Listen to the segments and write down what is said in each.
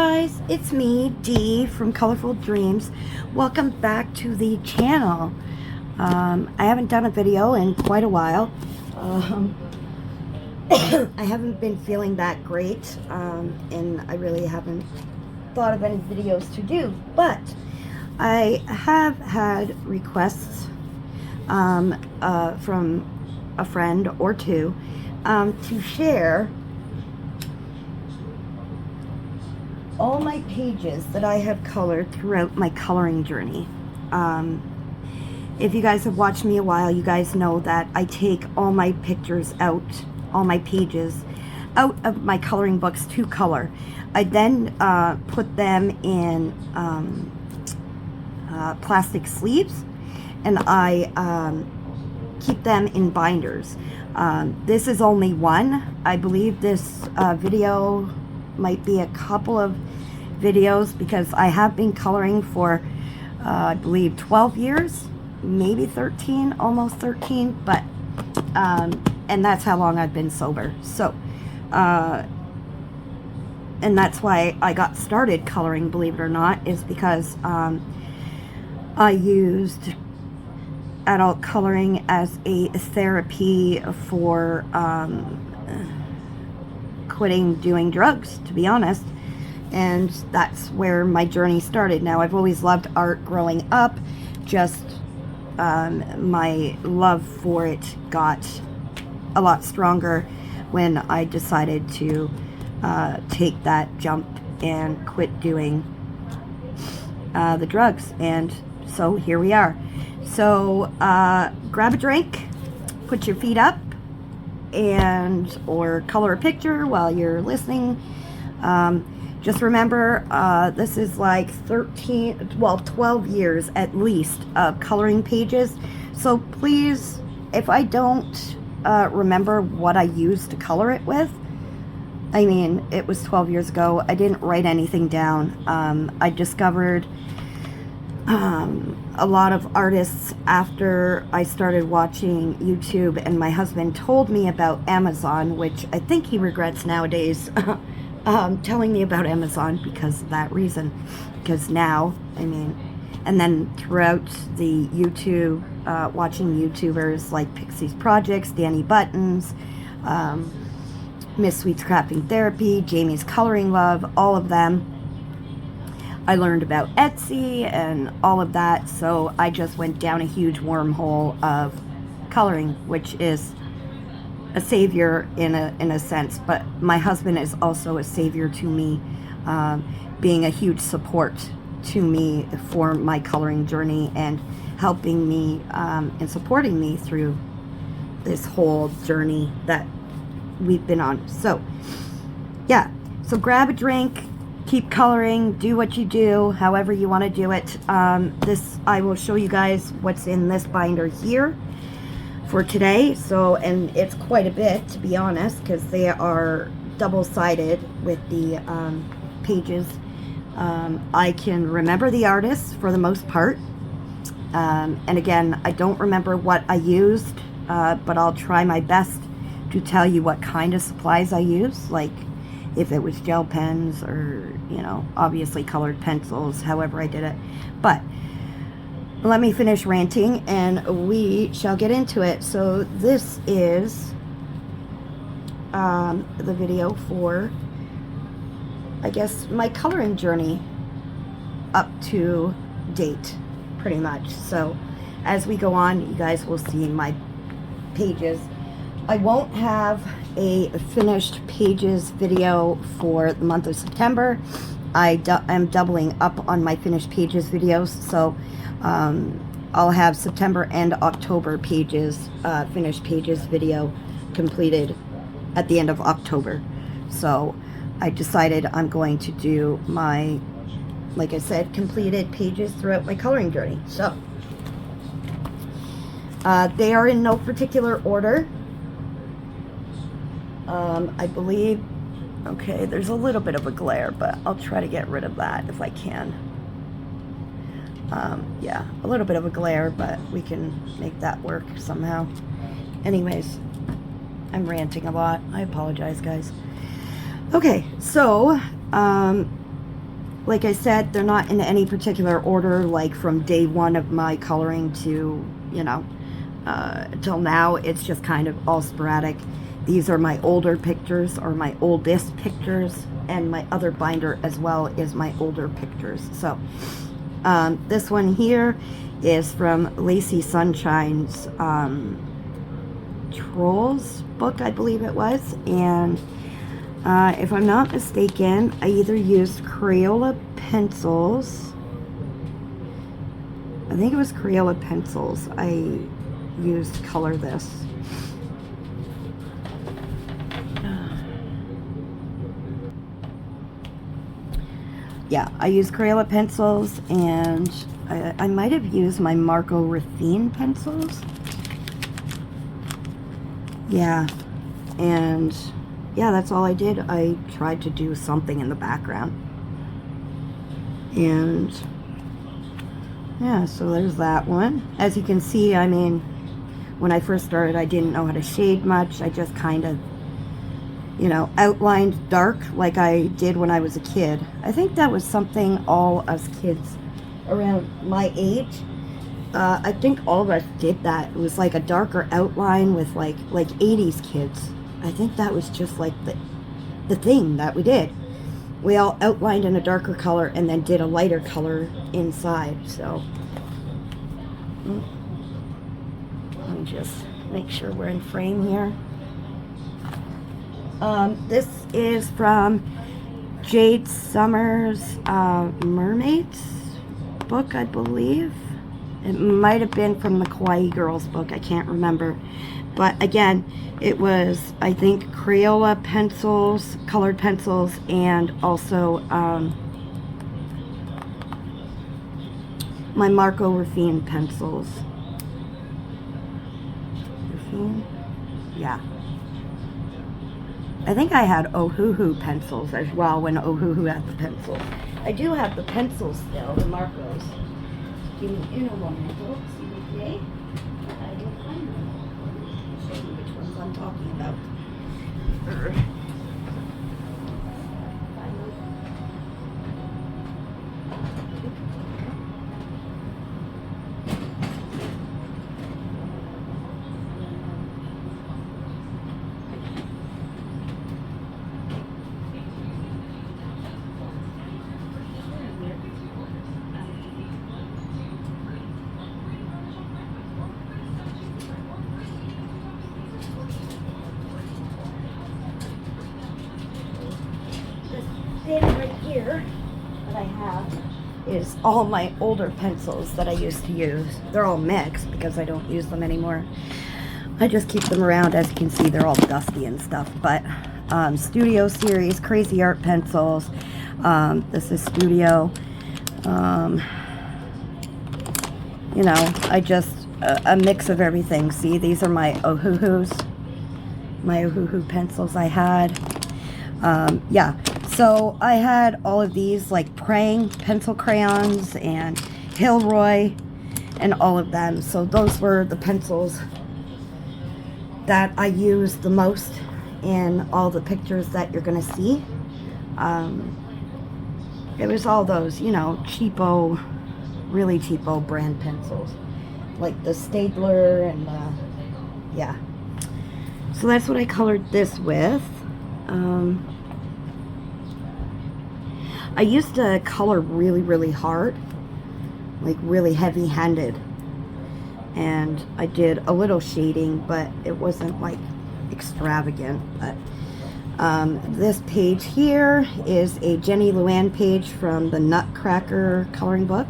guys, it's me, Dee from Colorful Dreams. Welcome back to the channel. I haven't done a video in quite a while. I haven't been feeling that great, and I really haven't thought of any videos to do, but I have had requests from a friend or two to share all my pages that I have colored throughout my coloring journey. If you guys have watched me a while, you guys know that I take all my pictures out, all my pages out of my coloring books to color. I then put them in plastic sleeves, and I keep them in binders. This is only one. I believe this video might be a couple of videos because I have been coloring for I believe 12 years, maybe 13, almost 13, but and that's how long I've been sober. So and that's why I got started coloring, believe it or not, is because I used adult coloring as a therapy for quitting doing drugs, to be honest, and that's where my journey started. Now, I've always loved art growing up, just my love for it got a lot stronger when I decided to take that jump and quit doing the drugs, and so here we are. So grab a drink, put your feet up, and or color a picture while you're listening. Just remember, this is like 12 years at least of coloring pages. So please, if I don't remember what I used to color it with, I mean, it was 12 years ago. I didn't write anything down. I discovered a lot of artists after I started watching YouTube, and my husband told me about Amazon, which I think he regrets nowadays, telling me about Amazon because of that reason. Because now, I mean, and then throughout the YouTube, watching YouTubers like Pixie's Projects, Danny Buttons, Miss Sweet's Crafting Therapy, Jamie's Coloring Love, all of them. I learned about Etsy and all of that, so I just went down a huge wormhole of coloring, which is a savior in a sense, but my husband is also a savior to me, being a huge support to me for my coloring journey and helping me and supporting me through this whole journey that we've been on. So yeah, so grab a drink, keep coloring, do what you do, however you want to do it. I will show you guys what's in this binder here for today. So, and it's quite a bit, to be honest, because they are double-sided with the pages. I can remember the artists for the most part. And again, I don't remember what I used, but I'll try my best to tell you what kind of supplies I use, like if it was gel pens or, you know, obviously colored pencils, however I did it. But let me finish ranting and we shall get into it. So this is the video for, I guess, my coloring journey up to date, pretty much. So as we go on, you guys will see my pages. I won't have a finished pages video for the month of September. I'm doubling up on my finished pages videos, so I'll have September and October pages, finished pages video completed at the end of October. So I decided I'm going to do my, like I said, completed pages throughout my coloring journey. So they are in no particular order. I believe, okay, there's a little bit of a glare, but I'll try to get rid of that if I can. Yeah, a little bit of a glare, but we can make that work somehow. Anyways, I'm ranting a lot. I apologize, guys. Okay, so like I said, they're not in any particular order, like from day one of my coloring to, you know, till now. It's just kind of all sporadic. These are my older pictures, or my oldest pictures, and my other binder as well is my older pictures. So this one here is from Lacey Sunshine's Trolls book, I believe it was. And if I'm not mistaken, I either used Crayola pencils. I think it was Crayola pencils I used to color this. Yeah, I used Crayola pencils, and I might have used my Marco Raffine pencils. Yeah, and yeah, that's all I did. I tried to do something in the background. And yeah, so there's that one. As you can see, I mean, when I first started, I didn't know how to shade much. I just kind of, you know, outlined dark like I did when I was a kid. I think that was something all us kids around my age, I think all of us did that. It was like a darker outline with like 80s kids. I think that was just like the thing that we did. We all outlined in a darker color and then did a lighter color inside. So let me just make sure we're in frame here. This is from Jade Summers' Mermaids book, I believe. It might have been from the Kawaii Girls book, I can't remember. But again, it was, I think, Crayola pencils, colored pencils, and also my Marco Raffine pencils. Raffine? Yeah. I think I had Ohuhu pencils as well when Ohuhu had the pencils. I do have the pencils still, the Marcos. Give me in a momento, s'il vous plaît. I will find them. I'll show you which ones I'm talking about. Right here that I have is all my older pencils that I used to use. They're all mixed because I don't use them anymore. I just keep them around. As you can see, they're all dusty and stuff. But Studio Series Crazy Art pencils. This is Studio. You know, I just a mix of everything. See, these are my Ohuhus, my Ohuhu pencils I had. Yeah. So I had all of these, like Prang pencil crayons and Hilroy and all of them. So those were the pencils that I used the most in all the pictures that you're going to see. It was all those, you know, cheapo, really cheapo brand pencils. Like the Stabler and yeah. So that's what I colored this with. I used to color really, really hard, like really heavy-handed, and I did a little shading, but it wasn't like extravagant. But this page here is a Jenny Luan page from the Nutcracker coloring book,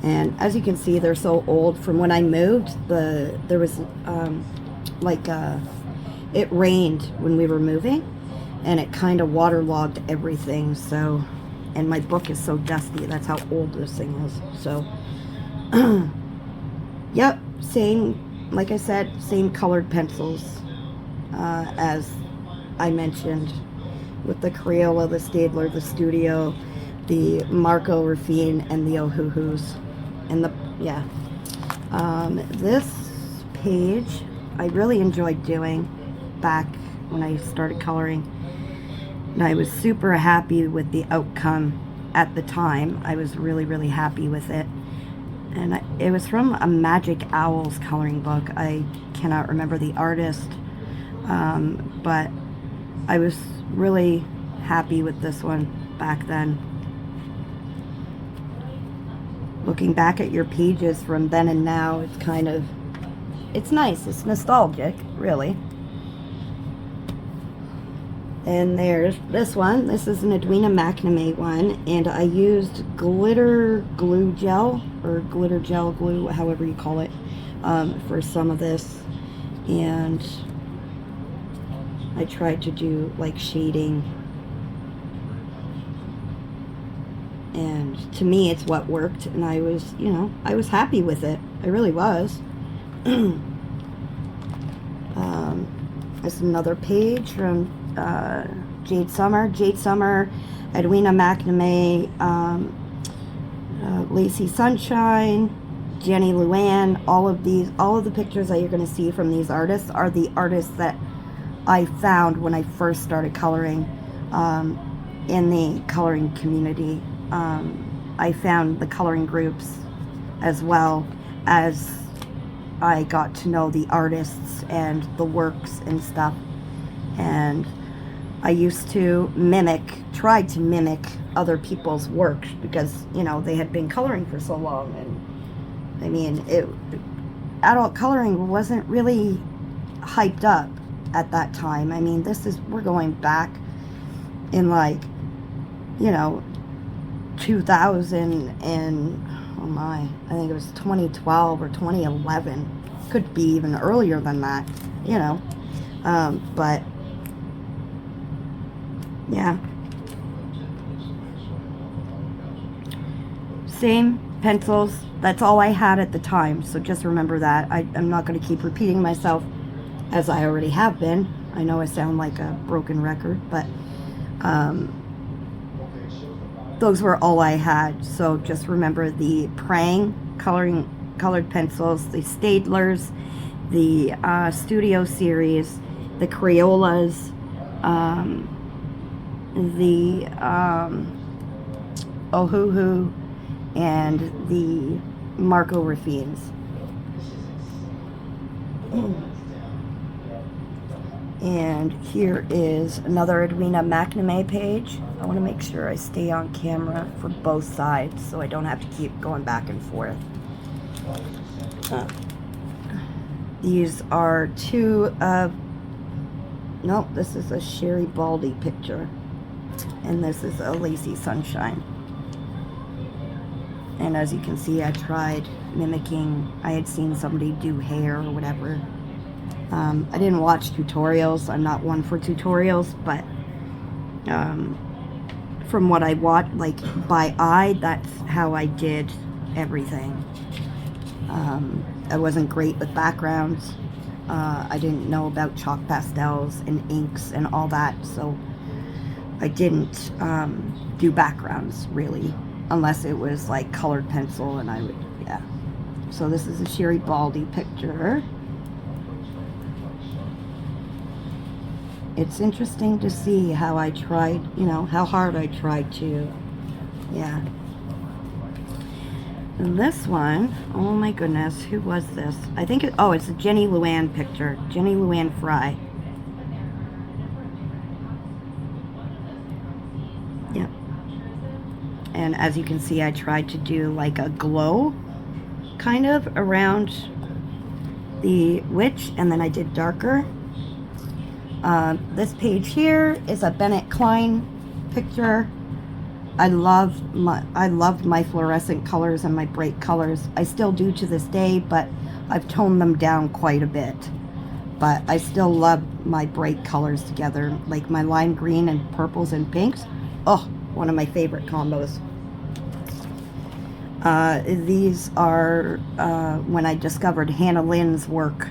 and as you can see, they're so old. From when I moved, there was it rained when we were moving, and it kind of waterlogged everything. So, and my book is so dusty. That's how old this thing is. So, yep, same, like I said, same colored pencils as I mentioned, with the Crayola, the Stabler, the Studio, the Marco Raffine, and the Ohuhus, and the, yeah. This page I really enjoyed doing back when I started coloring. And I was super happy with the outcome at the time. I was really, really happy with it. And it was from a Magic Owls coloring book. I cannot remember the artist, but I was really happy with this one back then. Looking back at your pages from then and now, it's kind of, it's nice. It's nostalgic, really. And there's this one. This is an Edwina McNamee one, and I used glitter glue gel, or glitter gel glue, however you call it, for some of this. And I tried to do like shading, and to me it's what worked, and I was, you know, I was happy with it. I really was. This is another page from Jade Summer, Edwina McNamee, Lacey Sunshine, Jenny Luan. All of the pictures that you're going to see from these artists are the artists that I found when I first started coloring in the coloring community. I found the coloring groups as well as I got to know the artists and the works and stuff. And I used to tried to mimic other people's work because, you know, they had been coloring for so long. And I mean, adult coloring wasn't really hyped up at that time. I mean, we're going back in, like, you know, 2000 and, oh my, I think it was 2012 or 2011. Could be even earlier than that, you know. But yeah, same pencils. That's all I had at the time, so just remember that. I'm not going to keep repeating myself, as I already have been. I know I sound like a broken record, but those were all I had. So just remember the Prang colored pencils, the Staedtlers, the Studio Series, the Crayolas, the Ohuhu, and the Marco Raffines. And here is another Edwina McNamee page. I want to make sure I stay on camera for both sides so I don't have to keep going back and forth. These are two of, nope, this is a Sherri Baldy picture, and this is a Lacey Sunshine. And as you can see, I tried mimicking, I had seen somebody do hair or whatever. I didn't watch tutorials. I'm not one for tutorials, but from what I watched, like by eye, that's how I did everything. I wasn't great with backgrounds. I didn't know about chalk pastels and inks and all that, so I didn't do backgrounds really, unless it was like colored pencil, and I would, yeah. So this is a Sherri Baldy picture. It's interesting to see how I tried, you know, how hard I tried to, yeah. And this one, oh my goodness, who was this? I think, it's a Jenny Luan picture. Jenny Luan Frye. Yep. And as you can see, I tried to do like a glow kind of around the witch, and then I did darker. This page here is a Bennett Klein picture. I loved my fluorescent colors and my bright colors. I still do to this day, but I've toned them down quite a bit. But I still love my bright colors together, like my lime green and purples and pinks. Oh, one of my favorite combos. These are when I discovered Hannah Lynn's work,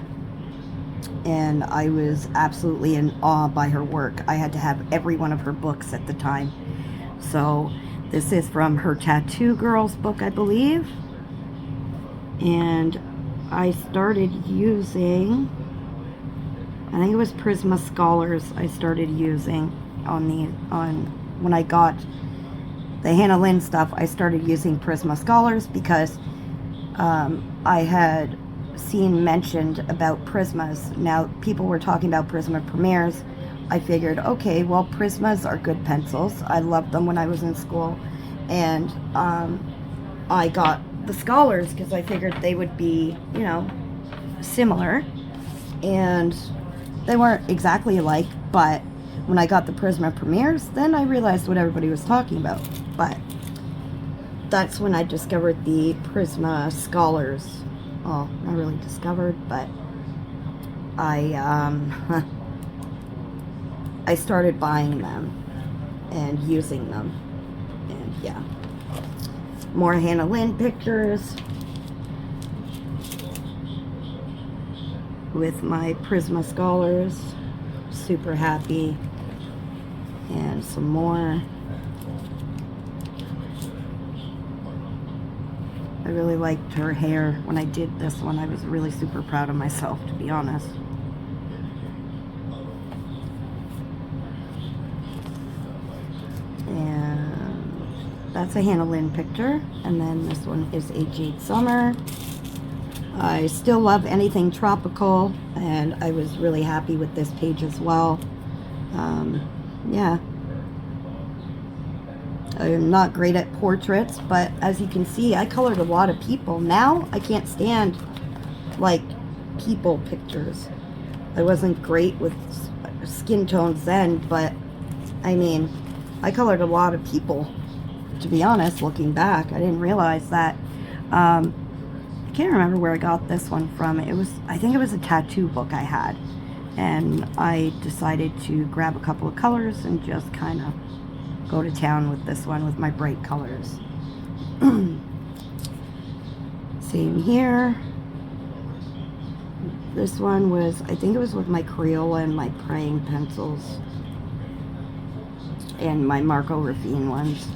and I was absolutely in awe by her work. I had to have every one of her books at the time. So this is from her Tattoo Girls book, I believe. And I started using, I think it was Prisma Scholars I started using on when I got the Hannah Lynn stuff, I started using Prisma Scholars because I had seen mentioned about Prismas. Now, people were talking about Prisma Premieres. I figured, okay, well, Prismas are good pencils. I loved them when I was in school. And I got the Scholars because I figured they would be, you know, similar. And they weren't exactly alike, but when I got the Prisma Premieres, then I realized what everybody was talking about. But that's when I discovered the Prisma Scholars. Well, not really discovered, but I I started buying them and using them. And yeah, more Hannah Lynn pictures with my Prisma Scholars. Super happy. And some more. I really liked her hair when I did this one. I was really super proud of myself, to be honest. And that's a Hannah Lynn picture. And then this one is a Jade Summer. I still love anything tropical, and I was really happy with this page as well. Yeah. I'm not great at portraits, but as you can see, I colored a lot of people. Now, I can't stand, like, people pictures. I wasn't great with skin tones then, but, I mean, I colored a lot of people. To be honest, looking back, I didn't realize that. I can't remember where I got this one from. I think it was a tattoo book I had. And I decided to grab a couple of colors and just kind of go to town with this one with my bright colors. Same here. This one was, I think it was with my Crayola and my praying pencils. And my Marco Raffine ones.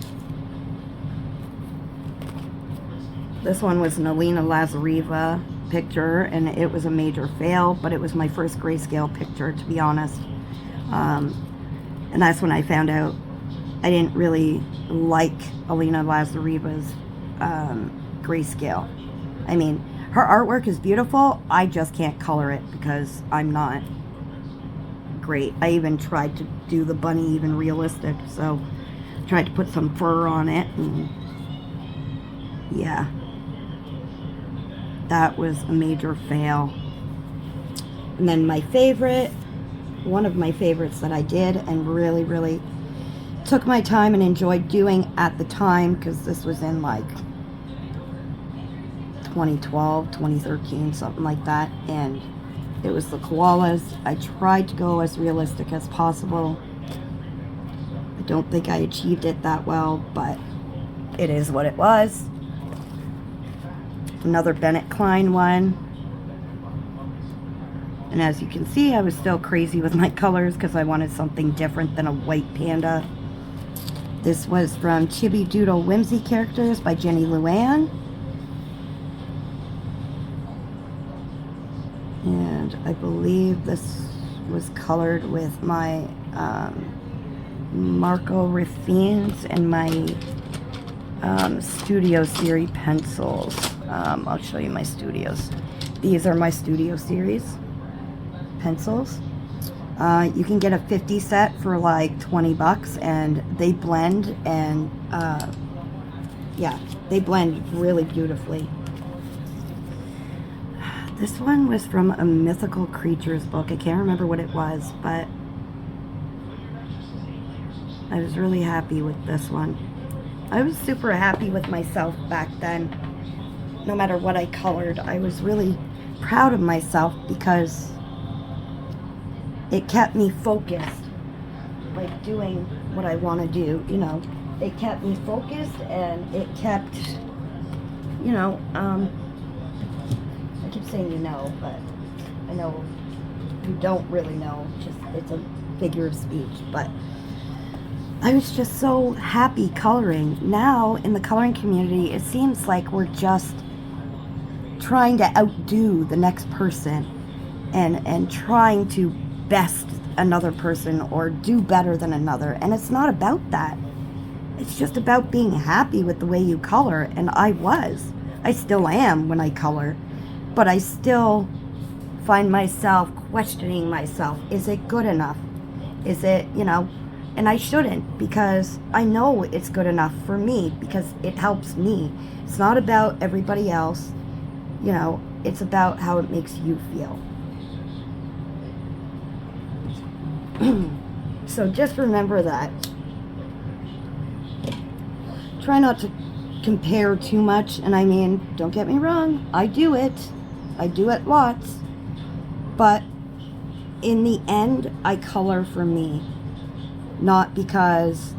This one was an Alina Lazareva picture, and it was a major fail, but it was my first grayscale picture, to be honest. And that's when I found out I didn't really like Alina Lazareva's grayscale. I mean, her artwork is beautiful. I just can't color it because I'm not great. I even tried to do the bunny even realistic, so tried to put some fur on it, and yeah, that was a major fail. And then my favorite, one of my favorites that I did and really, really took my time and enjoyed doing at the time, because this was in like 2012, 2013, something like that, and it was the koalas. I tried to go as realistic as possible. I don't think I achieved it that well, but it is what it was. Another Bennett Klein one. And as you can see, I was still crazy with my colors because I wanted something different than a white panda. This was from Chibi Doodle Whimsy Characters by Jenny Luan. And I believe this was colored with my Marco Raffines and my Studio Series pencils. I'll show you my studios. These are my Studio Series pencils. You can get a 50 set for like 20 bucks, and they blend, and yeah, they blend really beautifully. This one was from a Mythical Creatures book. I can't remember what it was, but I was really happy with this one. I was super happy with myself back then. No matter what I colored, I was really proud of myself because it kept me focused, like doing what I want to do, you know. It kept me focused, and it kept, you know, I keep saying you know, but I know you don't really know, just it's a figure of speech, but I was just so happy coloring. Now, in the coloring community, it seems like we're just trying to outdo the next person and trying to best another person or do better than another, and it's not about that. it's just about being happy with the way you color. And I still am when I color, but I still find myself questioning myself. Is it good enough? Is it, and I shouldn't, because I know it's good enough for me, because it helps me. It's not about everybody else, it's about how it makes you feel. So just remember that. Try not to compare too much, and I mean, don't get me wrong, I do it lots, but in the end, I color for me, not because,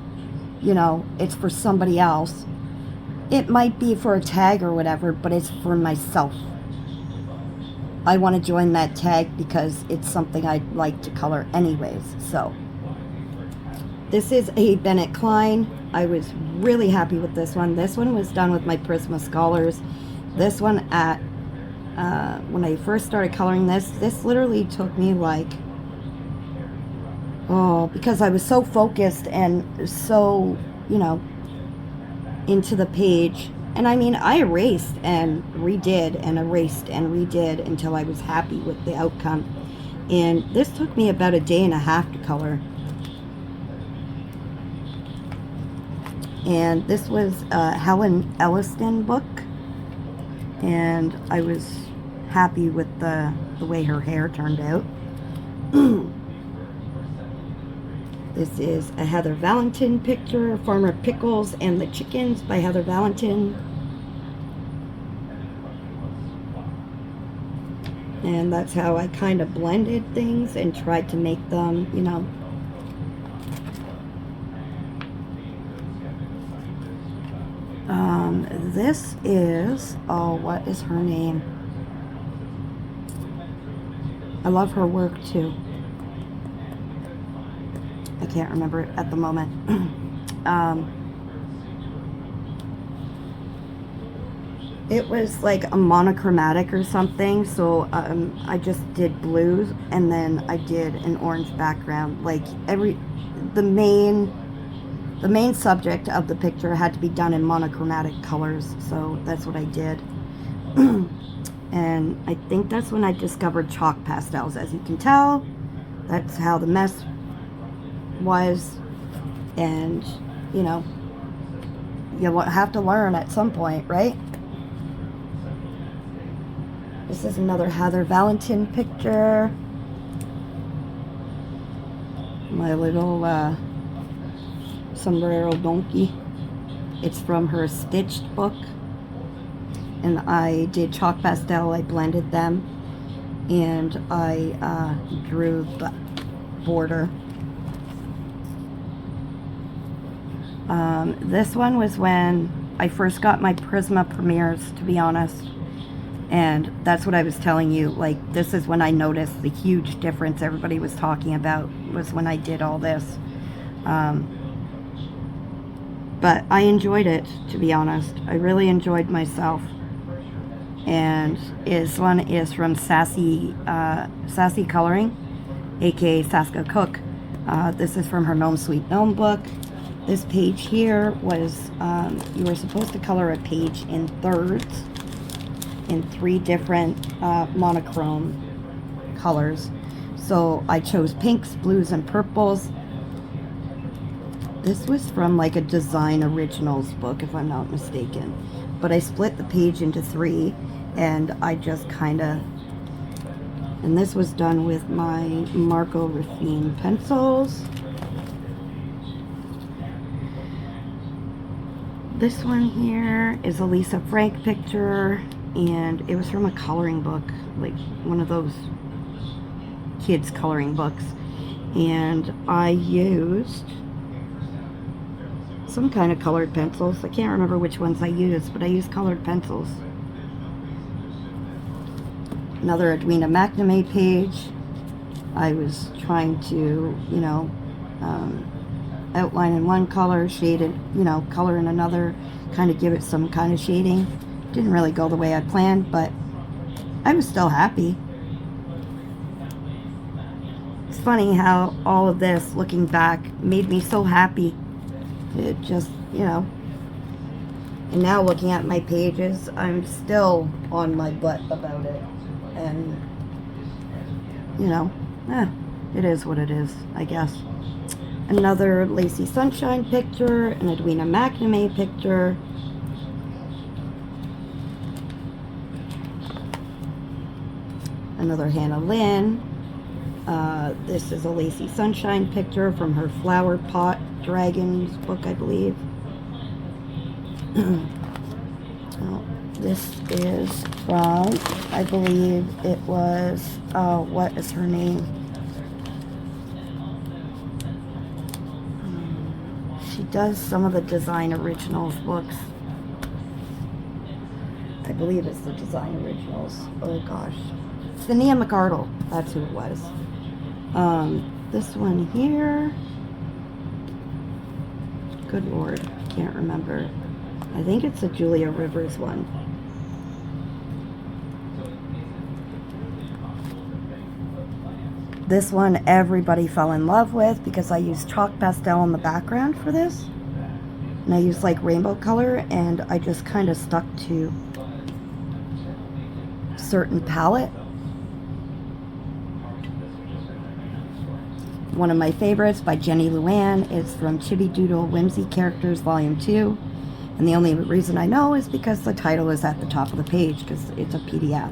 it's for somebody else. It might be for a tag or whatever, but it's for myself. I want to join that tag because it's something I'd like to color anyways. So this is a Bennett Klein. I was really happy with this one. This one was done with my Prisma Scholars. This one when I first started coloring this literally took me because I was so focused and so, into the page. And I mean, I erased and redid and erased and redid until I was happy with the outcome. And this took me about a day and a half to color. And this was a Helen Elliston book. And I was happy with the way her hair turned out. This is a Heather Valentin picture, Farmer Pickles and the Chickens by Heather Valentin. And that's how I kind of blended things and tried to make them, This is, what is her name? I love her work too. I can't remember it at the moment. It was like a monochromatic or something, so I just did blues and then I did an orange background. Like the main subject of the picture had to be done in monochromatic colors, so that's what I did. And I think that's when I discovered chalk pastels. As you can tell, that's how the mess was, and you have to learn at some point, right? This is another Heather Valentin picture. My little sombrero donkey. It's from her Stitched book. And I did chalk pastel, I blended them, and I drew the border. This one was when I first got my Prisma premieres, to be honest. And that's what I was telling you, like, this is when I noticed the huge difference everybody was talking about, was when I did all this. But I enjoyed it, to be honest. I really enjoyed myself. And this one is from Sassy Coloring, aka Saska Cook. This is from her Gnome Sweet Gnome book. This page here was, you were supposed to color a page in thirds, in 3 different monochrome colors. So I chose pinks, blues, and purples. This was from like a Design Originals book, if I'm not mistaken. But I split the page into 3, and I just kind of, and this was done with my Marco Raffine pencils. This one here is a Lisa Frank picture, and it was from a coloring book, like one of those kids coloring books. And I used some kind of colored pencils. I can't remember which ones I used, but I used colored pencils. Another Edwina McNamee page. I was trying to, outline in one color, shaded, color in another, kind of give it some kind of shading. Didn't really go the way I planned, but I was still happy. It's funny how all of this, looking back, made me so happy. It just you know. And now looking at my pages, I'm still on my butt about it. And, you know, it is what it is, I guess. Another Lacy Sunshine picture, an Edwina McNamee picture. Another Hannah Lynn. This is a Lacy Sunshine picture from her Flower Pot Dragons book, I believe. This is from, I believe it was, what is her name? She does some of the Design Originals books. I believe it's the Design Originals. Oh gosh. Tabitha McArdle, that's who it was. This one here, good lord, can't remember. I think it's a Julia Rivers one. This one everybody fell in love with because I used chalk pastel in the background for this. And I used like rainbow color, and I just kind of stuck to a certain palette. One of my favorites by Jenny Luan is from Chibi Doodle Whimsy Characters Volume 2. And the only reason I know is because the title is at the top of the page, because it's a PDF.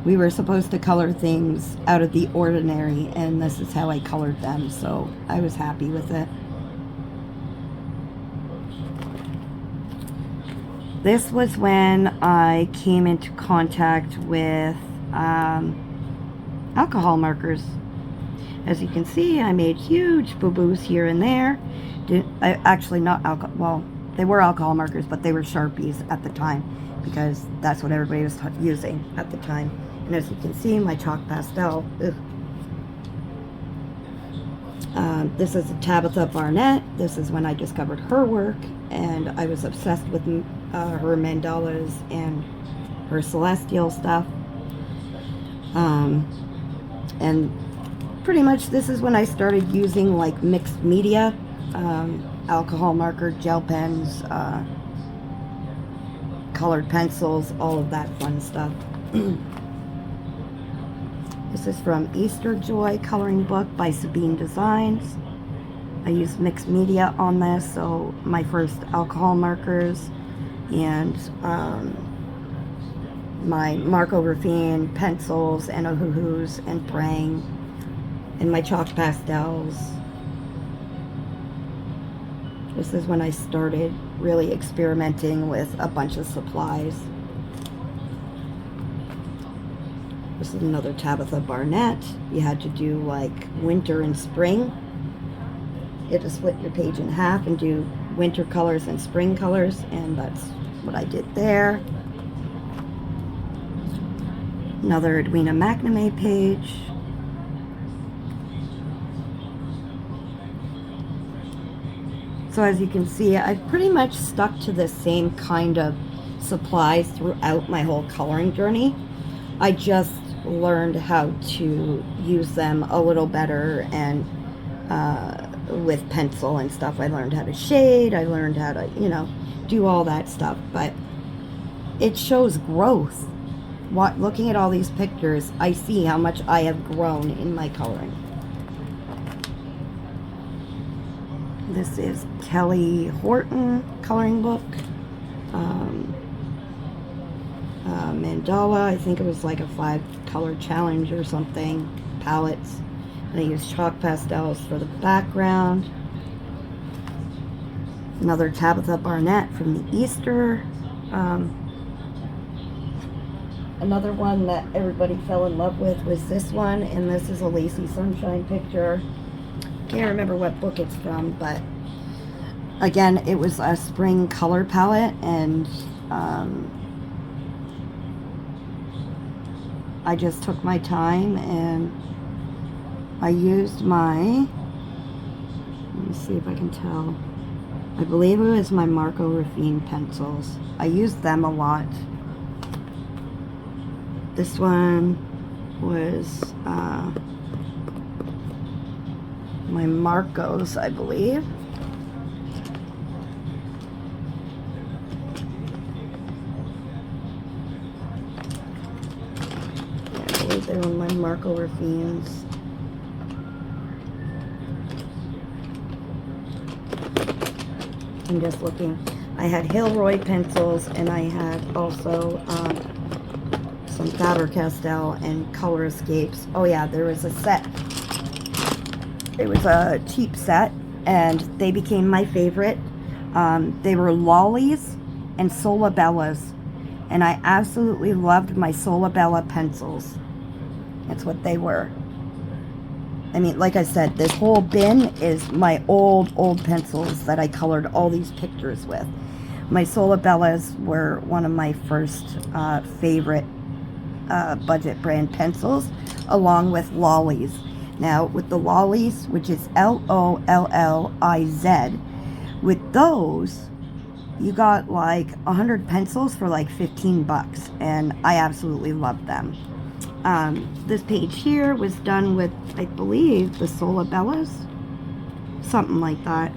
We were supposed to color things out of the ordinary, and this is how I colored them, so I was happy with it. This was when I came into contact with alcohol markers. As you can see, I made huge boo-boos here and there. Actually, not alcohol, well, they were alcohol markers, but they were Sharpies at the time, because that's what everybody was using at the time. And as you can see, my chalk pastel. This is Tabitha Barnett. This is when I discovered her work, and I was obsessed with her mandalas and her celestial stuff. And pretty much this is when I started using like mixed media, alcohol marker, gel pens, colored pencils, all of that fun stuff. This is from Easter Joy coloring book by Sabine Designs. I used mixed media on this, so my first alcohol markers and my Marco Raffine pencils and Ohuhus and Prang and my chalk pastels. This is when I started really experimenting with a bunch of supplies. This is another Tabitha Barnett. You had to do like winter and spring. You had to split your page in half and do winter colors and spring colors, and that's what I did there. Another Edwina McNamee page. So as you can see, I've pretty much stuck to the same kind of supplies throughout my whole coloring journey. I just learned how to use them a little better, and with pencil and stuff. I learned how to shade. I learned how to, you know, do all that stuff. But it shows growth. Looking at all these pictures, I see how much I have grown in my coloring. This is Kelly Horton coloring book. Mandala, I think it was like a 5-color challenge or something. Palettes. And I used chalk pastels for the background. Another Tabitha Barnett from the Easter. Another one that everybody fell in love with was this one, and this is a Lacy Sunshine picture. Can't remember what book it's from, but again, it was a spring color palette, and I just took my time and I used my, let me see if I can tell, I believe it was my Marco Raffine pencils. I used them a lot. This one was my Marcos, I believe. They were my Marco Rafines. I'm just looking. I had Hilroy pencils, and I had also some Faber-Castell and Color Escapes. Oh yeah, there was a set. It was a cheap set, and they became my favorite. They were Lollies and Solabellas, and I absolutely loved my Solabella pencils. That's what they were. I mean, like I said, this whole bin is my old pencils that I colored all these pictures with. My Solabellas were one of my first favorite budget brand pencils, along with Lollies. Now, with the Lollies, which is Lolliz, with those, you got like 100 pencils for like 15 bucks, and I absolutely loved them. This page here was done with, I believe, the Solabellas, something like that,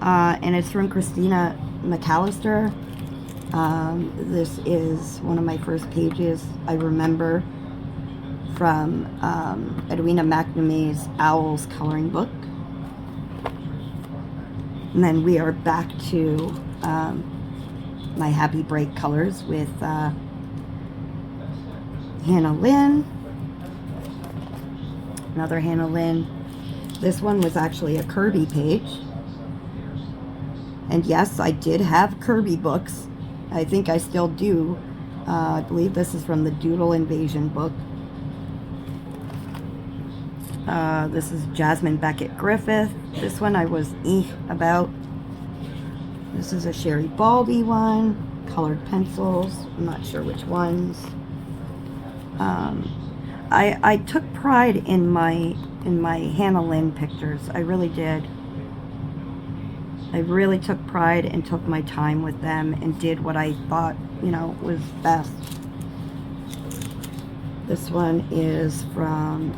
and it's from Christina McAllister. This is one of my first pages I remember from Edwina McNamee's Owls coloring book. And then we are back to my Happy Bright colors with Hannah Lynn. Another Hannah Lynn. This one was actually a Kerby page. And yes, I did have Kerby books. I think I still do. I believe this is from the Doodle Invasion book. This is Jasmine Beckett Griffith. This one I was about. This is a Sherri Baldy one. Colored pencils. I'm not sure which ones. I took pride in my Hannah Lynn pictures. I really did. I really took pride and took my time with them and did what I thought, you know, was best. This one is from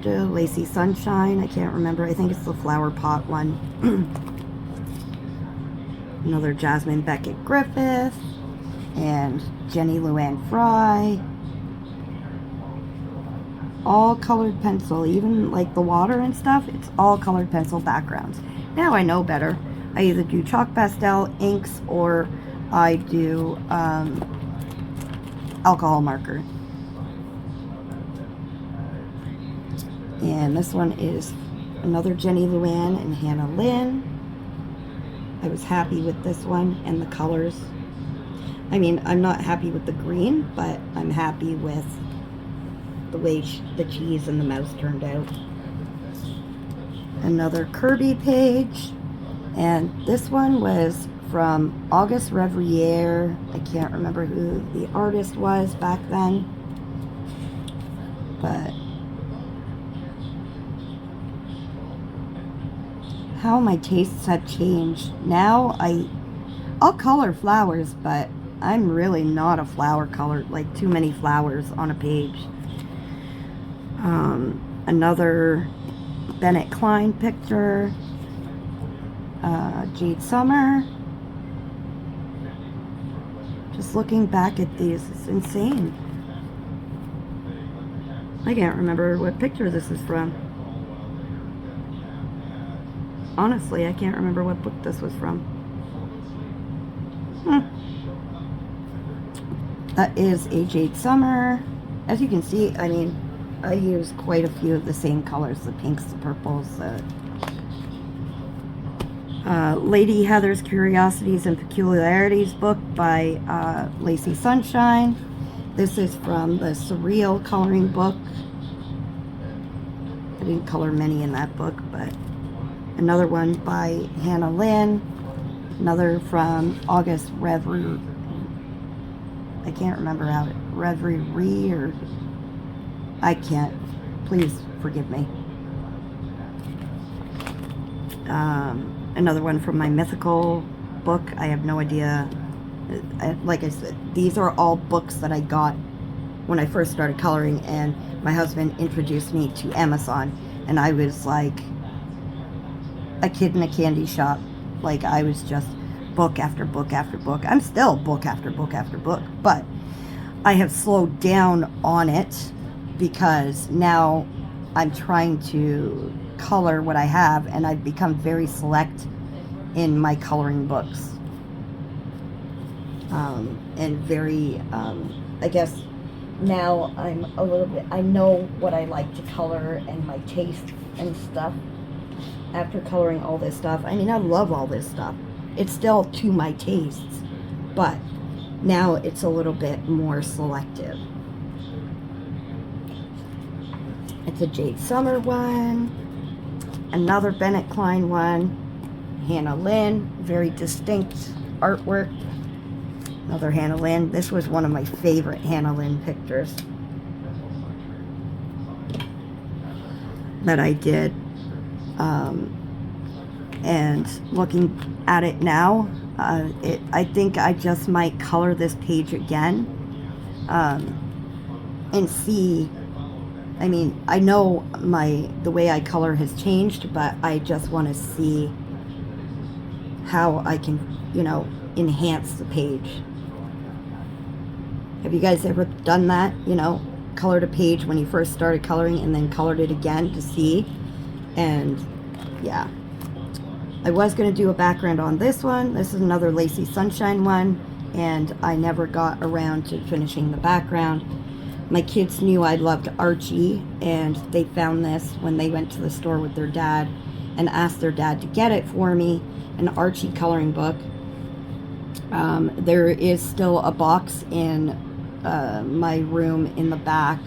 Lacy Sunshine. I can't remember. I think it's the flower pot one. Another Jasmine Beckett Griffith and Jenny Luan Frye. All colored pencil, even like the water and stuff, it's all colored pencil backgrounds. Now I know better. I either do chalk pastel inks or I do alcohol marker. And this one is another Jenny Luan and Hannah Lynn. I was happy with this one and the colors. I mean, I'm not happy with the green, but I'm happy with the way the cheese and the mouse turned out. Another Kerby page, and this one was from Auguste Revrier. I can't remember who the artist was back then, but how my tastes have changed. Now I'll color flowers, but I'm really not a flower color, like too many flowers on a page. Another Bennett Klein picture, Jade Summer. Just looking back at these, it's insane. I can't remember what picture this is from. Honestly, I can't remember what book this was from. That is a Jade Summer. As you can see, I mean, I use quite a few of the same colors, the pinks, the purples, Lady Heather's Curiosities and Peculiarities book by Lacy Sunshine. This is from the Surreal coloring book. I didn't color many in that book, but another one by Hannah Lynn. Another from Auguste Revrier. I can't remember how it, Revrier, or I can't. Please forgive me. Another one from my mythical book. I have no idea. Like I said, these are all books that I got when I first started coloring, and my husband introduced me to Amazon, and I was like a kid in a candy shop. Like, I was just book after book after book. I'm still book after book after book, but I have slowed down on it because now I'm trying to color what I have, and I've become very select in my coloring books. And very, I guess now I'm a little bit, I know what I like to color and my taste and stuff after coloring all this stuff. I mean, I love all this stuff. It's still to my tastes, but now it's a little bit more selective. It's a Jade Summer one, another Bennett Klein one, Hannah Lynn, very distinct artwork. Another Hannah Lynn. This was one of my favorite Hannah Lynn pictures that I did. And looking at it now, I think I just might color this page again and see. I mean, I know the way I color has changed, but I just want to see how I can, you know, enhance the page. Have you guys ever done that? You know, colored a page when you first started coloring and then colored it again to see? And yeah, I was going to do a background on this one. This is another Lacy Sunshine one, and I never got around to finishing the background. My kids knew I loved Archie, and they found this when they went to the store with their dad and asked their dad to get it for me, an Archie coloring book. There is still a box in my room in the back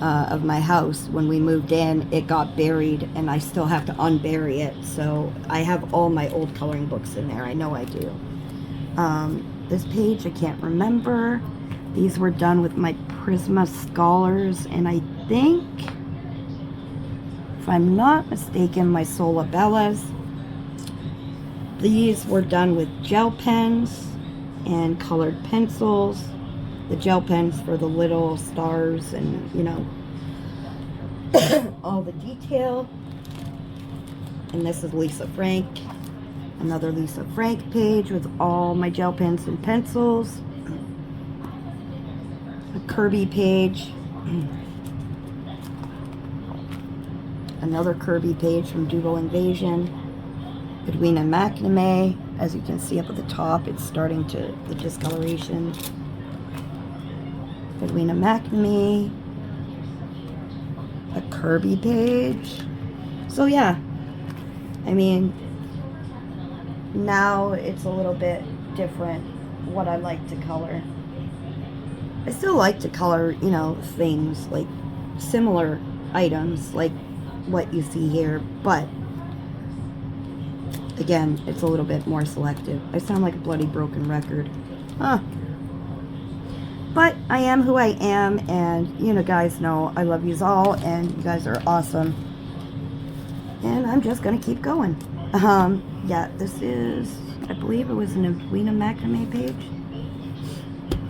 of my house. When we moved in, it got buried, and I still have to unbury it. So I have all my old coloring books in there. I know I do. This page, I can't remember. These were done with my Prisma Scholars, and I think, if I'm not mistaken, my Sola Bellas. These were done with gel pens and colored pencils. The gel pens for the little stars and, you know, all the detail. And this is Lisa Frank. Another Lisa Frank page with all my gel pens and pencils. A Kerby page. Another Kerby page from Doodle Invasion. Edwina McNamee. As you can see up at the top, it's starting to, the discoloration. Edwina McNamee. A Kerby page. So yeah, I mean, now it's a little bit different what I like to color. I still like to color, you know, things like similar items like what you see here, but again, it's a little bit more selective. I sound like a bloody broken record. But I am who I am, and you know, guys know I love yous all, and you guys are awesome. And I'm just gonna keep going. Yeah, this is, I believe it was an Edwina McNamee page.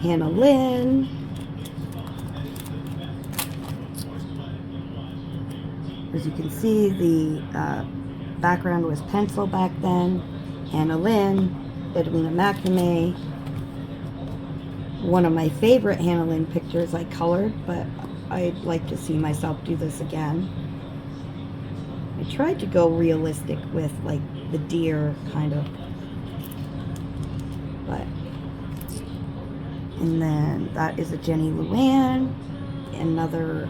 Hannah Lynn. As you can see, the background was pencil back then. Hannah Lynn, Edwina McNamee. One of my favorite Hannah Lynn pictures I colored, but I'd like to see myself do this again. I tried to go realistic with like the deer kind of, but, and then that is a Jenny Luan, another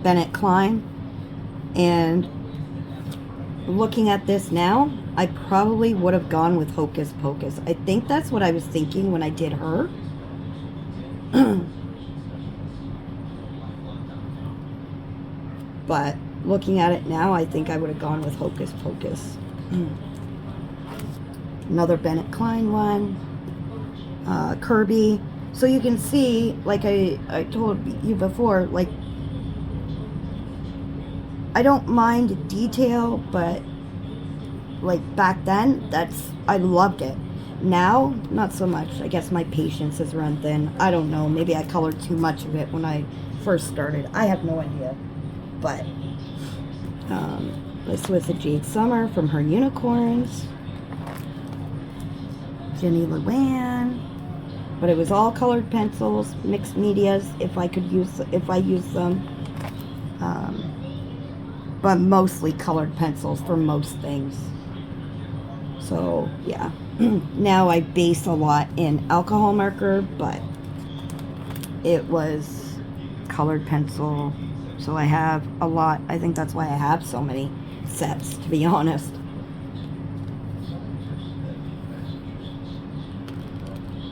Bennett Klein. And looking at this now, I probably would have gone with Hocus Pocus. I think that's what I was thinking when I did her. But looking at it now, I think I would have gone with Hocus Pocus. Another Bennett Klein one. Kerby. So you can see, like I told you before, like, I don't mind detail, but like back then, I loved it. Now, not so much. I guess my patience has run thin. I don't know. Maybe I colored too much of it when I first started. I have no idea. But this was a Jade Summer from her Unicorns. Jenny Luan. But it was all colored pencils, mixed medias, if I use them. But mostly colored pencils for most things. So, yeah. Now I base a lot in alcohol marker, but it was colored pencil. So I have a lot. I think that's why I have so many sets, to be honest.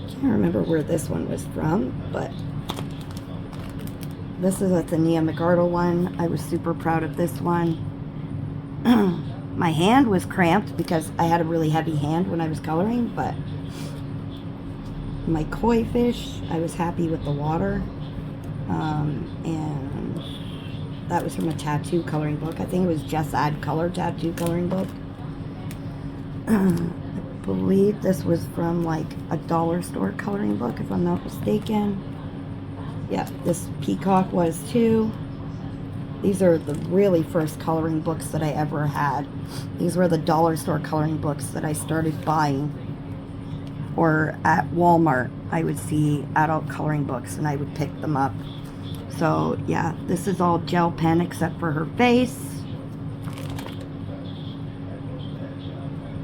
Can't remember where this one was from, but this is a Edwina McNamee one. I was super proud of this one. My hand was cramped because I had a really heavy hand when I was coloring, but my koi fish, I was happy with the water. And that was from a tattoo coloring book. I think it was Just Add Color tattoo coloring book. I believe this was from like a dollar store coloring book, if I'm not mistaken. Yeah, this peacock was too. These are the really first coloring books that I ever had. These were the dollar store coloring books that I started buying. Or at Walmart, I would see adult coloring books and I would pick them up. So yeah, this is all gel pen except for her face.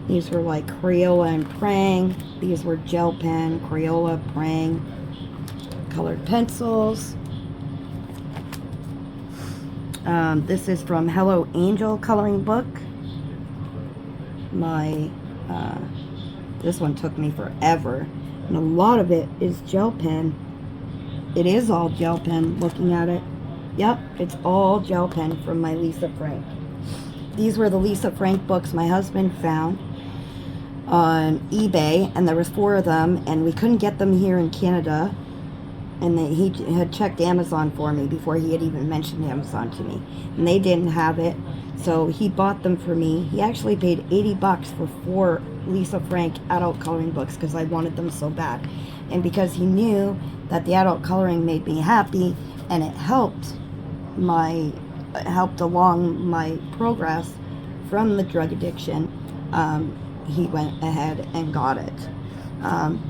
These were like Crayola and Prang. These were gel pen, Crayola, Prang, colored pencils. This is from Hello Angel coloring book. This one took me forever, and a lot of it is gel pen. It is all gel pen, looking at it. Yep, it's all gel pen from my Lisa Frank. These were the Lisa Frank books my husband found on eBay, and there was 4 of them, and we couldn't get them here in Canada. And he had checked Amazon for me before he had even mentioned Amazon to me. And they didn't have it, so he bought them for me. He actually paid $80 for 4 Lisa Frank adult coloring books because I wanted them so bad. And because he knew that the adult coloring made me happy and it helped along my progress from the drug addiction, he went ahead and got it.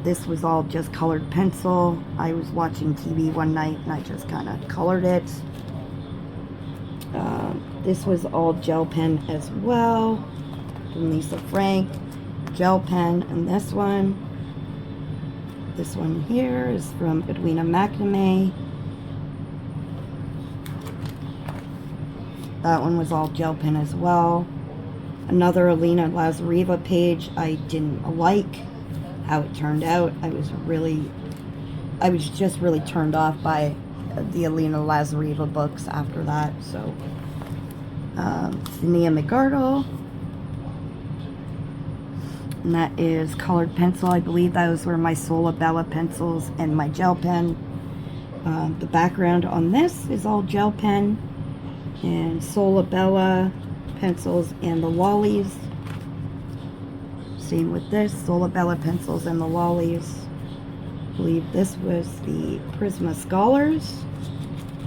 This was all just colored pencil. I was watching TV one night and I just kind of colored it. This was all gel pen as well from Lisa Frank. Gel pen, and this one here is from Edwina McNamee. That one was all gel pen as well. Another Elena Lazareva page. I didn't like how it turned out. I was just really turned off by the Elena Lazareva books after that. So Edwina McNamee, and that is colored pencil. I believe those were my Sola Bella pencils and my gel pen. The background on this is all gel pen and Sola Bella pencils and the lollies. Same with this, Sola Bella pencils and the lollies. I believe this was the Prisma Scholars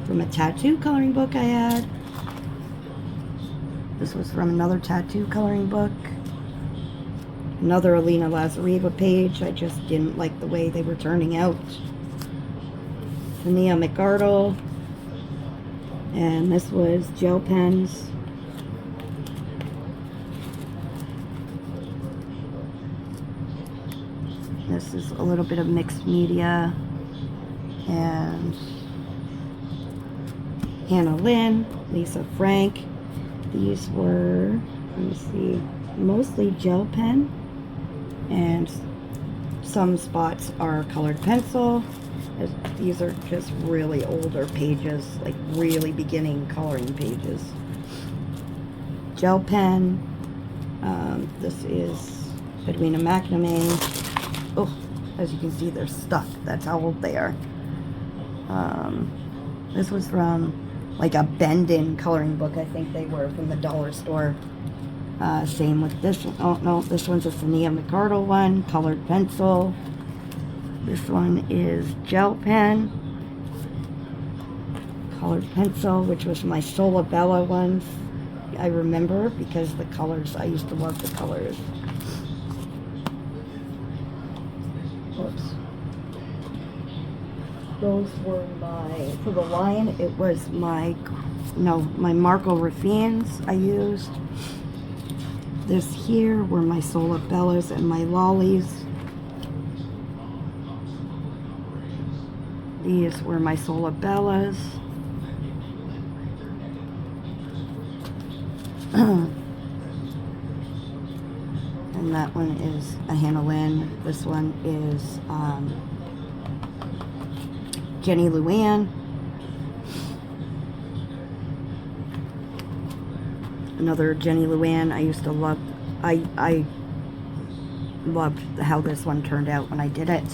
from a tattoo coloring book I had. This was from another tattoo coloring book. Another Elena Lazareva page. I just didn't like the way they were turning out. Edwina McNamee. And this was gel pens. This is a little bit of mixed media. And Hannah Lynn, Lisa Frank. These were, let me see, mostly gel pen. And some spots are colored pencil. These are just really older pages, like really beginning coloring pages. Gel pen. This is Edwina McNamee. Oh, as you can see, they're stuck. That's how old they are. This was from like a bend-in coloring book. I think they were from the dollar store. Same with this one. Oh no, this one's a Edwina McNamee one, colored pencil. This one is gel pen, colored pencil, which was my Sola Bella ones. I remember because the colors, I used to love the colors. Whoops. Those were my, for the line, it was my Marco Raffines I used. This here were my Sola Bellas and my Lollies. These were my Sola Bellas. And that one is a Hannah Lynn. This one is Jenny Luan. Another Jenny Luan. I used to love, I loved how this one turned out when I did it.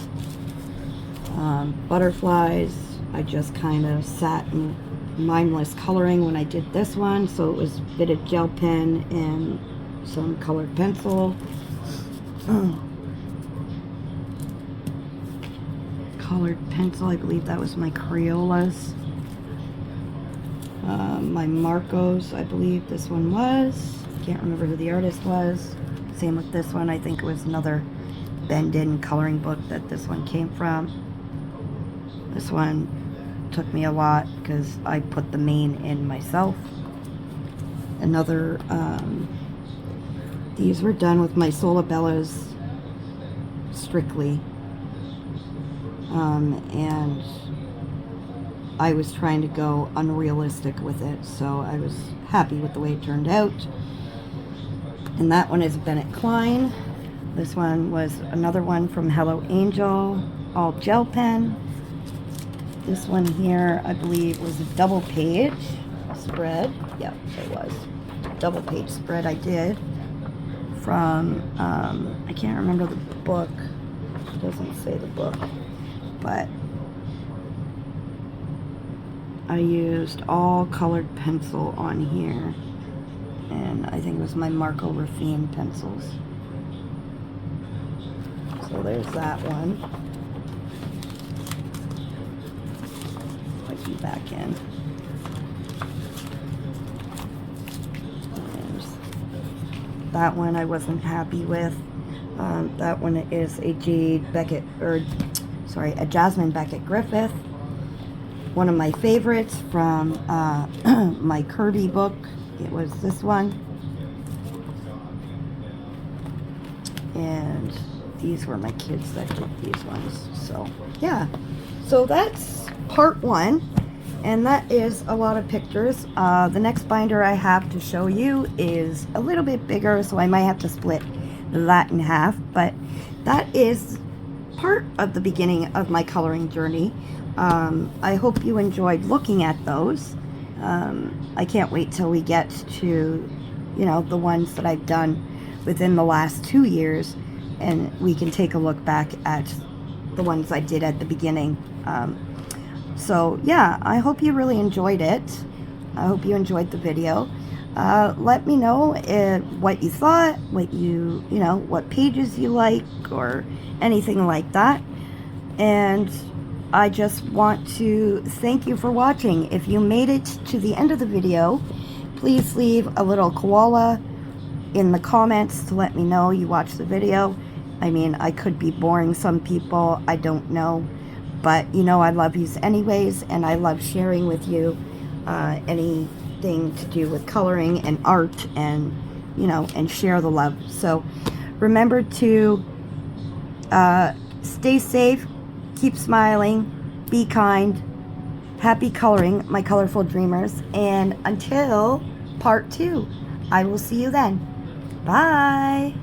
Butterflies, I just kind of sat in mindless coloring when I did this one, so it was fitted gel pen and some colored pencil. Colored pencil, I believe that was my Crayolas. My Marcos, I believe this one was. Can't remember who the artist was. Same with this one. I think it was another Bend-In coloring book that this one came from. This one took me a lot because I put the mane in myself. Another, these were done with my Sola Bellas strictly. And I was trying to go unrealistic with it, so I was happy with the way it turned out. And that one is Bennett Klein. This one was another one from Hello Angel, all gel pen. This one here, I believe, was a double page spread. Yep, it was. Double page spread I did from, I can't remember the book. It doesn't say the book. But I used all colored pencil on here, and I think it was my Marco Raffine pencils. So there's that one. Put you back in. There's that one I wasn't happy with. That one is a a Jasmine Beckett Griffith. One of my favorites from my Kerby book. It was this one. And these were my kids that did these ones. So, yeah. So that's part one. And that is a lot of pictures. The next binder I have to show you is a little bit bigger, so I might have to split that in half. But that is part of the beginning of my coloring journey. I hope you enjoyed looking at those. I can't wait till we get to, the ones that I've done within the last 2 years, and we can take a look back at the ones I did at the beginning. So yeah, I hope you really enjoyed it. I hope you enjoyed the video. Let me know what you thought, what pages you like, or anything like that. And I just want to thank you for watching. If you made it to the end of the video, please leave a little koala in the comments to let me know you watched the video. I mean, I could be boring some people, I don't know. But, I love yous anyways, and I love sharing with you anything to do with coloring and art, and, and share the love. So, remember to stay safe, keep smiling, be kind, happy coloring, my colorful dreamers, and until part 2, I will see you then. Bye!